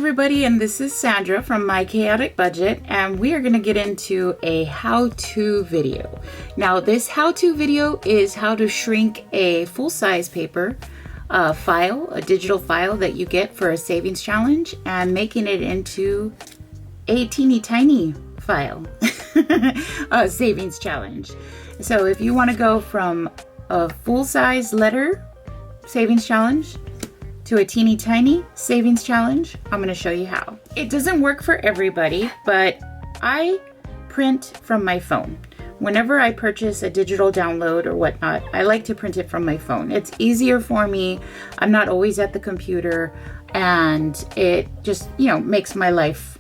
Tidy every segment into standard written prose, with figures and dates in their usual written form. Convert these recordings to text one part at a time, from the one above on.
everybody, and this is Sandra from My Chaotic Budget, and we are going to get into a how-to video. Now, this how-to video is how to shrink a full-size paper file, a digital file that you get for a savings challenge, and making it into a teeny tiny file, a savings challenge. So if you want to go from a full-size letter savings challenge to a teeny tiny savings challenge, I'm going to show you how. It doesn't work for everybody, but I print from my phone. Whenever I purchase a digital download or whatnot, I like to print it from my phone. It's easier for me. I'm not always at the computer, and it just, makes my life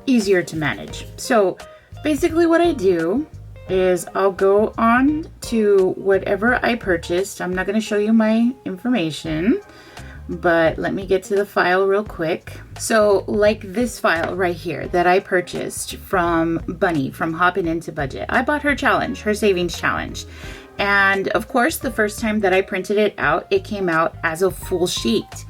easier to manage. So basically what I do is I'll go on to whatever I purchased. I'm not going to show you my information, but let me get to the file real quick. So like this file right here that I purchased from Bunny from Hopping Into Budget. I bought her challenge, her savings challenge. And of course, the first time that I printed it out, it came out as a full sheet.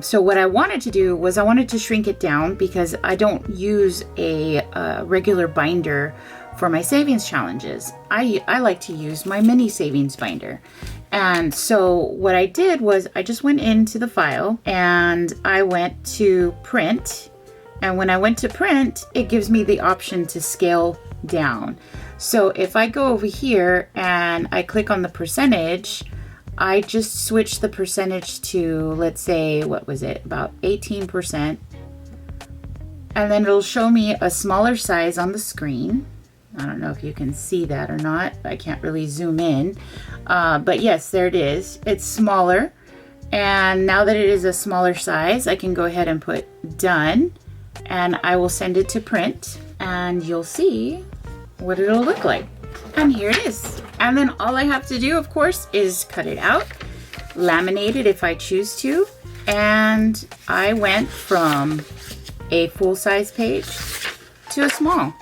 So what I wanted to do was I wanted to shrink it down because I don't use a regular binder for my savings challenges. I like to use my mini savings binder. And so what I did was I just went into the file and I went to print. And when I went to print, it gives me the option to scale down. So if I go over here and I click on the percentage, I just switch the percentage to, let's say, what was it? About 18%. And then it'll show me a smaller size on the screen. I don't know if you can see that or not. I can't really zoom in. But yes, there it is. It's smaller. And now that it is a smaller size, I can go ahead and put done. And I will send it to print. And you'll see what it'll look like. And here it is. And then all I have to do, of course, is cut it out, laminate it if I choose to. And I went from a full-size page to a small.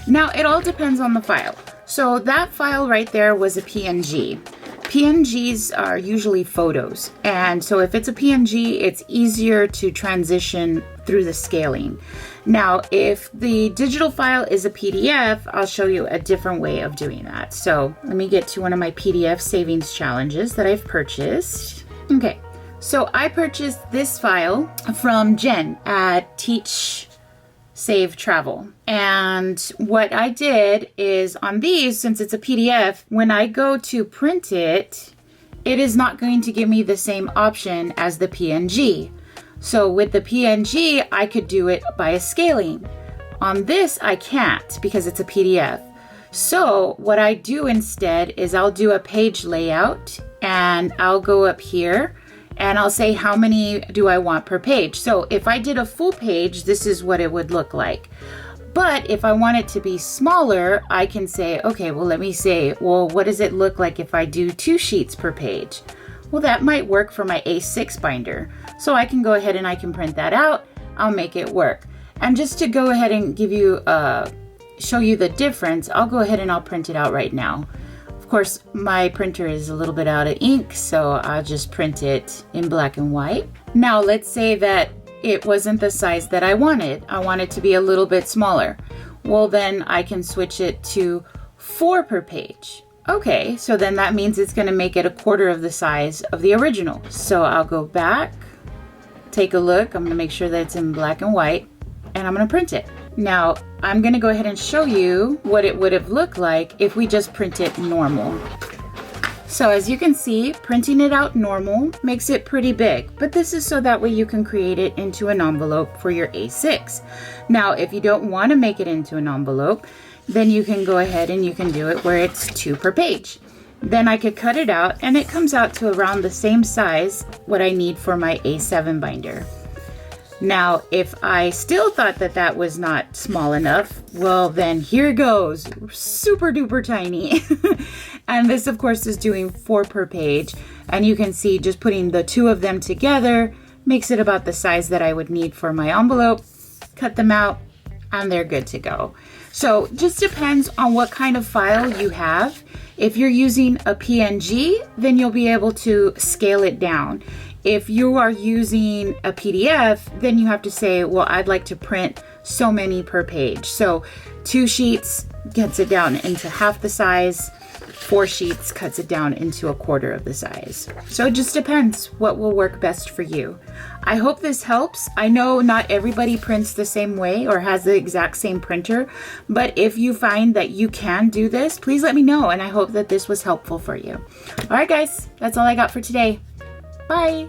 Now, it all depends on the file. So that file right there was a PNG. PNGs are usually photos. And so if it's a PNG, it's easier to transition through the scaling. Now, if the digital file is a PDF, I'll show you a different way of doing that. So let me get to one of my PDF savings challenges that I've purchased. Okay, so I purchased this file from Jen at Teach Save Travel. And what I did is on these, since it's a PDF, when I go to print it, it is not going to give me the same option as the PNG. So with the PNG, I could do it by a scaling. On this, I can't because it's a PDF. So what I do instead is I'll do a page layout, and I'll go up here and I'll say how many do I want per page. So if I did a full page, this is what it would look like. But if I want it to be smaller, I can say, okay, well, let me say, well, what does it look like if I do 2 sheets per page? Well, that might work for my A6 binder. So I can go ahead and I can print that out. I'll make it work. And just to go ahead and give you, show you the difference, I'll go ahead and I'll print it out right now. Of course, my printer is a little bit out of ink, so I'll just print it in black and white. Now, let's say that it wasn't the size that I wanted. I want it to be a little bit smaller. Well, then I can switch it to 4 per page. Okay, so then that means it's going to make it a quarter of the size of the original. So I'll go back, take a look. I'm going to make sure that it's in black and white, and I'm going to print it. Now, I'm going to go ahead and show you what it would have looked like if we just print it normal. So as you can see, printing it out normal makes it pretty big, but this is so that way you can create it into an envelope for your A6. Now, if you don't want to make it into an envelope, then you can go ahead and you can do it where it's 2 per page. Then I could cut it out and it comes out to around the same size what I need for my A7 binder. Now, if I still thought that that was not small enough, well, then here goes, super duper tiny. And this, of course, is doing 4 per page. And you can see just putting the 2 of them together makes it about the size that I would need for my envelope. Cut them out and they're good to go. So just depends on what kind of file you have. If you're using a PNG, then you'll be able to scale it down. If you are using a PDF, then you have to say, well, I'd like to print so many per page. So 2 sheets gets it down into half the size. 4 sheets cuts it down into 1/4 of the size. So it just depends what will work best for you. I hope this helps. I know not everybody prints the same way or has the exact same printer, but if you find that you can do this, please let me know, and I hope that this was helpful for you. All right, guys, that's all I got for today. Bye.